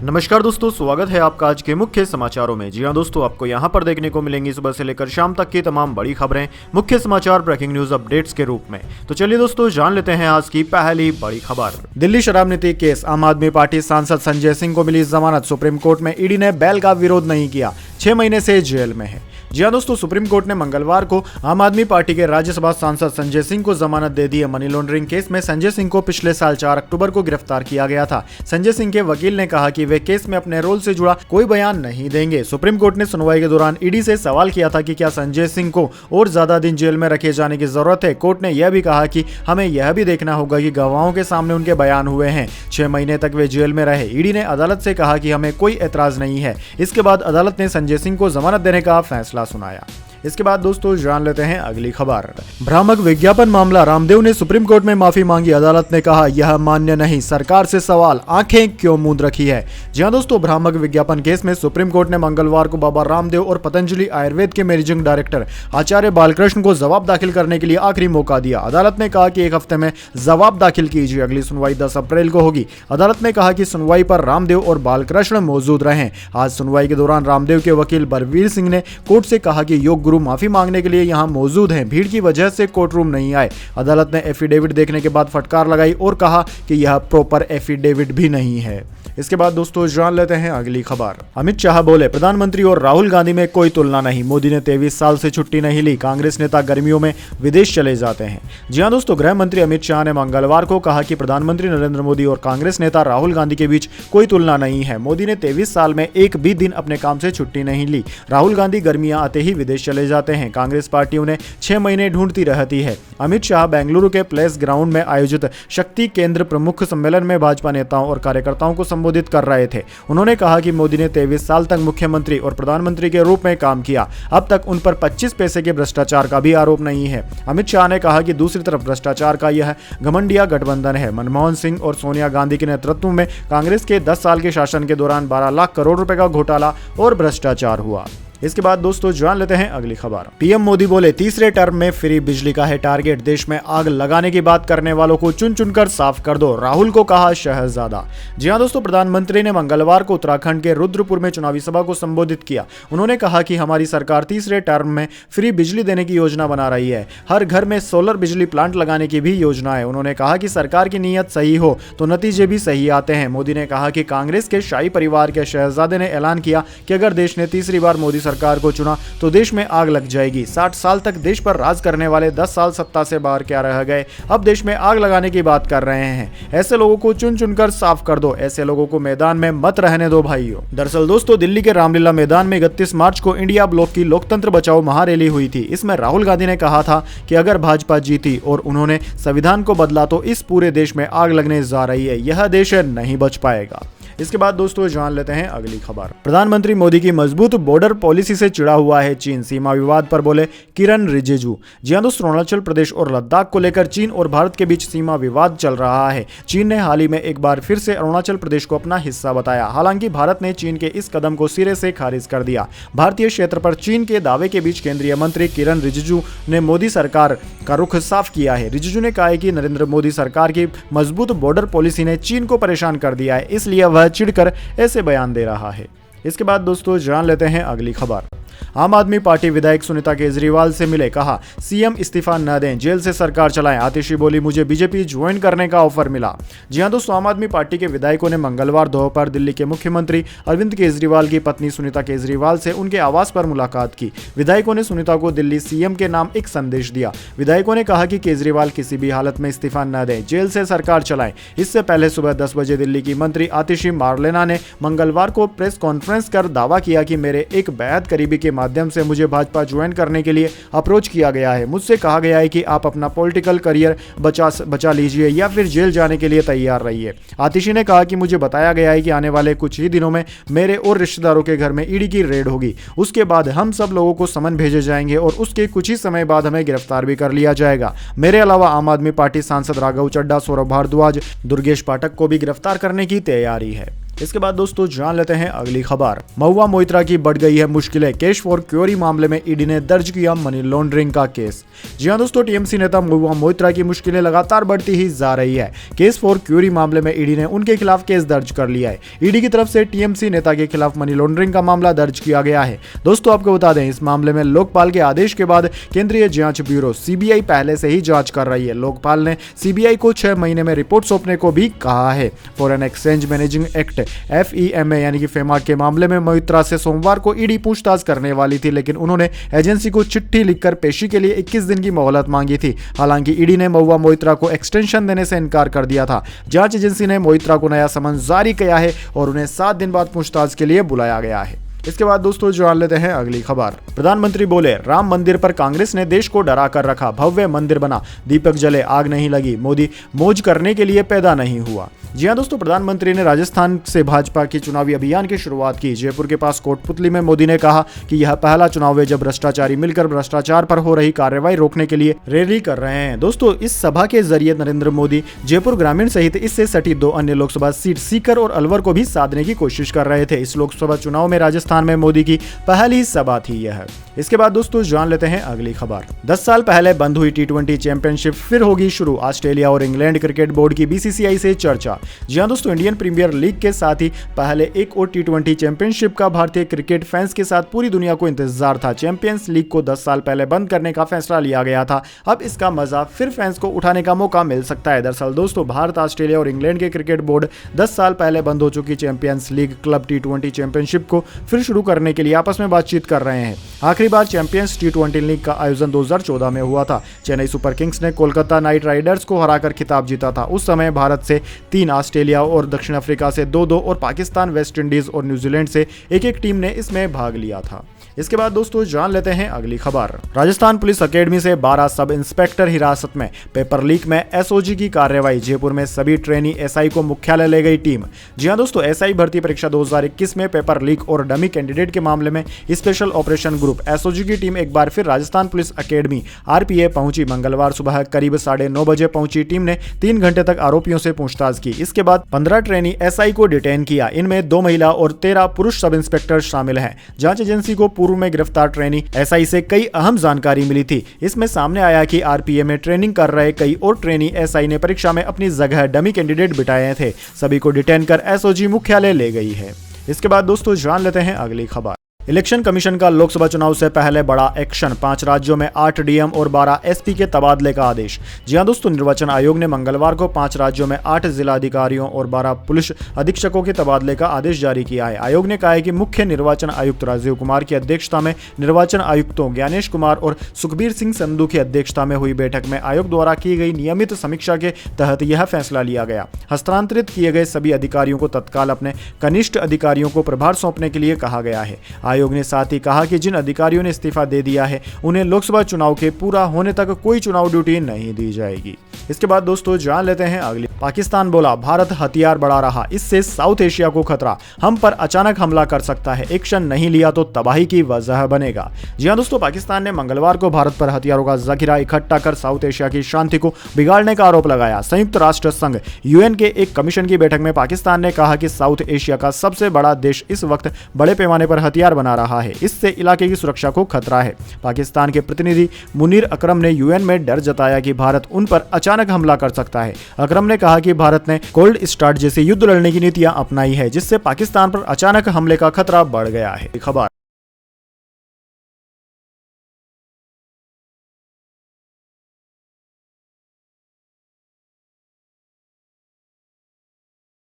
नमस्कार दोस्तों, स्वागत है आपका आज के मुख्य समाचारों में। जी हां दोस्तों, आपको यहां पर देखने को मिलेंगी सुबह से लेकर शाम तक की तमाम बड़ी खबरें मुख्य समाचार ब्रेकिंग न्यूज अपडेट्स के रूप में। तो चलिए दोस्तों, जान लेते हैं आज की पहली बड़ी खबर। दिल्ली शराब नीति केस, आम आदमी पार्टी सांसद संजय सिंह को मिली जमानत। सुप्रीम कोर्ट में ईडी ने बैल का विरोध नहीं किया, 6 महीने से जेल में है। जी हां दोस्तों, सुप्रीम कोर्ट ने मंगलवार को आम आदमी पार्टी के राज्यसभा सांसद संजय सिंह को जमानत दे दी है। मनी लॉन्ड्रिंग केस में संजय सिंह को पिछले साल 4 अक्टूबर को गिरफ्तार किया गया था। संजय सिंह के वकील ने कहा कि वे केस में अपने रोल से जुड़ा कोई बयान नहीं देंगे। सुप्रीम कोर्ट ने सुनवाई के दौरान ईडी से सवाल किया था कि क्या संजय सिंह को और ज्यादा दिन जेल में रखे जाने की जरूरत है। कोर्ट ने यह भी कहा कि हमें यह भी देखना होगा कि गवाहों के सामने उनके बयान हुए हैं। 6 महीने तक वे जेल में रहे। ईडी ने अदालत से कहा कि हमें कोई एतराज नहीं है। इसके बाद अदालत ने संजय सिंह को जमानत देने का फैसला सुनाया। इसके बाद दोस्तों जान लेते हैं अगली खबर। भ्रामक विज्ञापन मामला, रामदेव ने सुप्रीम कोर्ट में माफी मांगी। अदालत ने कहा यह मान्य नहीं, सरकार से सवाल, आंखें क्यों मूंद रखी है। जी हां दोस्तों, भ्रामक विज्ञापन केस में सुप्रीम कोर्ट ने मंगलवार को बाबा रामदेव और पतंजलि आयुर्वेद के मैनेजिंग डायरेक्टर आचार्य बालकृष्ण को जवाब दाखिल करने के लिए आखिरी मौका दिया। अदालत ने कहा कि 1 हफ्ते में जवाब दाखिल कीजिए। अगली सुनवाई 10 अप्रैल को होगी। अदालत ने कहा कि सुनवाई पर रामदेव और बालकृष्ण मौजूद रहे। आज सुनवाई के दौरान रामदेव के वकील बलवीर सिंह ने कोर्ट से कहा कि योग गुरु माफी मांगने के लिए यहां मौजूद हैं, भीड़ की वजह से कोर्ट रूम नहीं आए। अदालत ने एफिडेविट देखने के बाद फटकार लगाई और कहा कि यह प्रॉपर एफिडेविट भी नहीं है। इसके बाद दोस्तों जान लेते हैं अगली खबर। अमित शाह बोले प्रधानमंत्री और राहुल गांधी में कोई तुलना नहीं। मोदी ने 23 साल से छुट्टी नहीं ली। कांग्रेस नेता गर्मियों में विदेश चले जाते हैं। जी हां दोस्तों, गृह मंत्री अमित शाह ने मंगलवार को कहा कि प्रधानमंत्री नरेंद्र मोदी और कांग्रेस नेता राहुल गांधी के बीच कोई तुलना नहीं है। मोदी ने 23 साल में एक भी दिन अपने काम से छुट्टी नहीं ली। राहुल गांधी गर्मियां आते ही विदेश चले जाते हैं। कांग्रेस पार्टी उन्हें 6 महीने ढूंढती रहती है। अमित शाह बेंगलुरु के प्लेस ग्राउंड में आयोजित शक्ति केंद्र प्रमुख सम्मेलन में भाजपा नेताओं और कार्यकर्ताओं को संबोधित कर रहे थे। उन्होंने कहा कि मोदी ने 23 साल तक मुख्यमंत्री और प्रधानमंत्री के रूप में काम किया। अब तक उन पर 25 पैसे के भ्रष्टाचार का भी आरोप नहीं है। अमित शाह ने कहा कि दूसरी तरफ भ्रष्टाचार का यह घमंडिया गठबंधन है। मनमोहन सिंह और सोनिया गांधी के नेतृत्व में कांग्रेस के 10 साल के शासन के दौरान 12 लाख करोड़ रुपए का घोटाला और भ्रष्टाचार हुआ। इसके बाद दोस्तों जान लेते हैं अगली खबर। पीएम मोदी बोले तीसरे टर्म में फ्री बिजली का है टारगेट। देश में आग लगाने की बात करने वालों को चुन चुनकर साफ कर दो, राहुल को कहा शहजादा। जी हां दोस्तों, प्रधानमंत्री ने मंगलवार को उत्तराखंड के रुद्रपुर में चुनावी सभा को संबोधित किया। उन्होंने कहा कि हमारी सरकार तीसरे टर्म में फ्री बिजली देने की योजना बना रही है। हर घर में सोलर बिजली प्लांट लगाने की भी योजना है। उन्होंने कहा कि सरकार की नीयत सही हो तो नतीजे भी सही आते हैं। मोदी ने कहा कि कांग्रेस के शाही परिवार के शहजादे ने ऐलान किया कि अगर देश ने तीसरी बार मोदी सरकार को चुना तो देश में आग लग जाएगी। 60 साल तक देश पर राज करने वाले 10 साल सत्ता से बाहर क्या रह गए, अब देश में आग लगाने की बात कर रहे हैं। ऐसे लोगों को चुन चुनकर साफ कर दो, ऐसे लोगों को मैदान में मत रहने दो भाइयों। दरअसल दोस्तों, दिल्ली के रामलीला मैदान में 31 मार्च को इंडिया ब्लॉक की लोकतंत्र बचाओ महारैली हुई थी। इसमें राहुल गांधी ने कहा था कि अगर भाजपा जीती और उन्होंने संविधान को बदला तो इस पूरे देश में आग लगने जा रही है, यह देश नहीं बच पाएगा। इसके बाद दोस्तों जान लेते हैं अगली खबर। प्रधानमंत्री मोदी की मजबूत बॉर्डर पॉलिसी से चिढ़ा हुआ है चीन, सीमा विवाद पर बोले किरण रिजिजू। जी हां दोस्तों, अरुणाचल प्रदेश और लद्दाख को लेकर चीन और भारत के बीच सीमा विवाद चल रहा है। चीन ने हाल ही में एक बार फिर से अरुणाचल प्रदेश को अपना हिस्सा बताया। हालांकि भारत ने चीन के इस कदम को सिरे से खारिज कर दिया। भारतीय क्षेत्र पर चीन के दावे के बीच केंद्रीय मंत्री किरण रिजिजू ने मोदी सरकार का रुख साफ किया है। रिजिजू ने कहा है कि नरेंद्र मोदी सरकार की मजबूत बॉर्डर पॉलिसी ने चीन को परेशान कर दिया है, इसलिए वह चिढ़कर ऐसे बयान दे रहा है। इसके बाद दोस्तों जान लेते हैं अगली खबर। आम आदमी पार्टी विधायक सुनीता केजरीवाल से मिले, कहा सीएम इस्तीफा न दें, जेल से सरकार चलाएं। आतिशी बोली मुझे बीजेपी ज्वाइन करने का ऑफर मिला। जी हां दोस्तों, आम आदमी पार्टी के विधायकों ने मंगलवार दोपहर दिल्ली के मुख्यमंत्री अरविंद केजरीवाल की पत्नी सुनीता केजरीवाल से उनके आवास पर मुलाकात की। विधायकों ने सुनीता को दिल्ली सीएम के नाम एक संदेश दिया। विधायकों ने कहा कि केजरीवाल किसी भी हालत में इस्तीफा न दें, जेल से सरकार चलाएं। इससे पहले सुबह 10 बजे दिल्ली की मंत्री आतिशी मारलेना ने मंगलवार को प्रेस कॉन्फ्रेंस कर दावा किया कि मेरे एक बेहद करीबी के माध्यम से मुझे भाजपा ज्वाइन करने के लिए अप्रोच किया गया है। मुझसे कहा गया है कि आप अपना पॉलिटिकल करियर बचा लीजिए या फिर जेल जाने के लिए तैयार रहिए। आतिशी ने कहा कि मुझे बताया गया है कि आने वाले कुछ ही दिनों में मेरे और रिश्तेदारों के घर में ईडी की रेड होगी। उसके बाद हम सब लोगों को समन भेजे जाएंगे और उसके कुछ ही समय बाद हमें गिरफ्तार भी कर लिया जाएगा। मेरे अलावा आम आदमी पार्टी सांसद राघव चड्ढा, सौरभ भारद्वाज, दुर्गेश पाठक को भी गिरफ्तार करने की तैयारी है। इसके बाद दोस्तों जान लेते हैं अगली खबर। महुआ मोइत्रा की बढ़ गई है मुश्किलें, कैश फॉर क्यूरी मामले में ईडी ने दर्ज किया मनी लॉन्ड्रिंग का केस। जी हां दोस्तों, टीएमसी नेता महुआ मोइत्रा की मुश्किलें लगातार बढ़ती ही जा रही है। केस फॉर क्यूरी मामले में ईडी ने उनके खिलाफ केस दर्ज कर लिया है। ईडी की तरफ से टीएमसी नेता के खिलाफ मनी लॉन्ड्रिंग का मामला दर्ज किया गया है। दोस्तों आपको बता दें, इस मामले में लोकपाल के आदेश के बाद केंद्रीय जांच ब्यूरो सीबीआई पहले से ही जांच कर रही है। लोकपाल ने सीबीआई को 6 महीने में रिपोर्ट सौंपने को भी कहा है। Foreign exchange managing act FEMA यानी कि फेमा के मामले में मोइत्रा से सोमवार को ईडी पूछताछ करने वाली थी, लेकिन उन्होंने एजेंसी को चिट्ठी लिखकर पेशी के लिए 21 दिन की मोहलत मांगी थी। हालांकि ईडी ने महुआ मोइत्रा को एक्सटेंशन देने से इनकार कर दिया था। जांच एजेंसी ने मोइत्रा को नया समन जारी किया है और उन्हें 7 दिन बाद पूछताछ के लिए बुलाया गया है। इसके बाद दोस्तों जान लेते हैं अगली खबर। प्रधानमंत्री बोले, राम मंदिर पर कांग्रेस ने देश को डरा कर रखा, भव्य मंदिर बना, दीपक जले आग नहीं लगी, मोदी मौज करने के लिए पैदा नहीं हुआ। जी हां दोस्तों, प्रधानमंत्री ने राजस्थान से भाजपा की चुनावी अभियान की शुरुआत की। जयपुर के पास कोटपुतली में मोदी ने कहा कि यह पहला चुनाव है जब भ्रष्टाचारी मिलकर भ्रष्टाचार पर हो रही कार्रवाई रोकने के लिए रैली कर रहे हैं। दोस्तों इस सभा के जरिए नरेंद्र मोदी जयपुर ग्रामीण सहित इससे सटी 2 अन्य लोकसभा सीट सीकर और अलवर को भी साधने की कोशिश कर रहे थे। इस लोकसभा चुनाव में राजस्थान में मोदी की पहली सभा थी यह। इसके बाद दोस्तों जान लेते हैं अगली खबर। 10 साल पहले बंद हुई T20 चैंपियनशिप फिर होगी शुरू, ऑस्ट्रेलिया और इंग्लैंड क्रिकेट बोर्ड की BCCI से चर्चा। जी हां दोस्तों, इंडियन प्रीमियर लीग के साथ ही पहले एक और T20 चैंपियनशिप का भारतीय क्रिकेट फैंस के साथ पूरी दुनिया को इंतजार था। चैंपियंस लीग को 10 साल पहले बंद करने का फैसला लिया गया था। अब इसका मजा फिर फैंस को उठाने का मौका मिल सकता है। दरअसल दोस्तों, भारत, ऑस्ट्रेलिया और इंग्लैंड के क्रिकेट बोर्ड 10 साल पहले बंद हो चुकी champions league club T20 championship को फिर शुरू करने के लिए आपस में बातचीत कर रहे हैं। आखिरी बार चैंपियंस T20 लीग का आयोजन 2014 में हुआ था। चेन्नई सुपर किंग्स ने कोलकाता नाइट राइडर्स को हराकर खिताब जीता था। उस समय भारत से 3, ऑस्ट्रेलिया और दक्षिण अफ्रीका से 2-2 और पाकिस्तान, वेस्ट इंडीज और न्यूजीलैंड से 1-1 टीम ने इसमें भाग लिया था। इसके बाद दोस्तों जान लेते हैं अगली खबर। राजस्थान पुलिस अकेडमी से 12 सब इंस्पेक्टर हिरासत में, पेपर लीक में SOG की कार्रवाई। जयपुर में सभी ट्रेनी SI को मुख्यालय ले गई टीम। जी हां दोस्तों, SI भर्ती परीक्षा 2021 में पेपर लीक और डमी कैंडिडेट के मामले में स्पेशल ऑपरेशन ग्रुप SOG की टीम एक बार फिर राजस्थान पुलिस अकेडमी RPA पहुंची। मंगलवार सुबह करीब 9:30 बजे पहुंची टीम ने 3 घंटे तक आरोपियों से पूछताछ की। इसके बाद 15 ट्रेनी SI को डिटेन किया। इनमें 2 महिला और 13 पुरुष सब इंस्पेक्टर शामिल हैं। जांच एजेंसी को पूर्व में गिरफ्तार ट्रेनी SI से कई अहम जानकारी मिली थी। इसमें सामने आया कि RPA में ट्रेनिंग कर रहे कई और ट्रेनी SI ने परीक्षा में अपनी जगह डमी कैंडिडेट बिठाए थे। सभी को डिटेन कर SOG मुख्यालय ले गई है। इसके बाद दोस्तों जान लेते हैं अगली खबर। इलेक्शन कमीशन का लोकसभा चुनाव से पहले बड़ा एक्शन, 5 राज्यों में 8 DM और 12 SP के तबादले का आदेश। जी हां दोस्तों, निर्वाचन आयोग ने मंगलवार को 5 राज्यों में 8 जिला अधिकारियों और 12 पुलिस अधीक्षकों के तबादले का आदेश जारी किया है। आयोग ने कहा है कि मुख्य निर्वाचन आयुक्त राजीव कुमार की अध्यक्षता में निर्वाचन आयुक्तों ज्ञानेश कुमार और सुखबीर सिंह संधू की अध्यक्षता में हुई बैठक में आयोग द्वारा की गई नियमित समीक्षा के तहत यह फैसला लिया गया। हस्तांतरित किए गए सभी अधिकारियों को तत्काल अपने कनिष्ठ अधिकारियों को प्रभार सौंपने के लिए कहा गया है। आयोग ने साथ ही कहा कि जिन अधिकारियों ने इस्तीफा दे दिया है उन्हें लोकसभा चुनाव के पूरा होने तक कोई चुनाव ड्यूटी नहीं दी जाएगी। इसके बाद दोस्तों जान लेते हैं अगली। पाकिस्तान बोला, भारत हथियार बढ़ा रहा, इससे साउथ एशिया को खतरा, हम पर अचानक हमला कर सकता है, एक्शन नहीं लिया तो तबाही की वजह बनेगा। जी हां दोस्तों, पाकिस्तान ने मंगलवार को भारत पर हथियारों का जखीरा इकट्ठा कर साउथ एशिया की शांति को बिगाड़ने का आरोप लगाया। संयुक्त राष्ट्र संघ UN के एक कमीशन की बैठक में पाकिस्तान ने कहा कि साउथ एशिया का सबसे बड़ा देश इस वक्त बड़े पैमाने पर हथियार बना रहा है, इससे इलाके की सुरक्षा को खतरा है। पाकिस्तान के प्रतिनिधि मुनीर अकरम ने UN में डर जताया कि भारत उन पर अचानक हमला कर सकता है। अकरम ने कहा कि भारत ने कोल्ड स्टार्ट जैसे युद्ध लड़ने की नीतियां अपनाई है, जिससे पाकिस्तान पर अचानक हमले का खतरा बढ़ गया है। खबर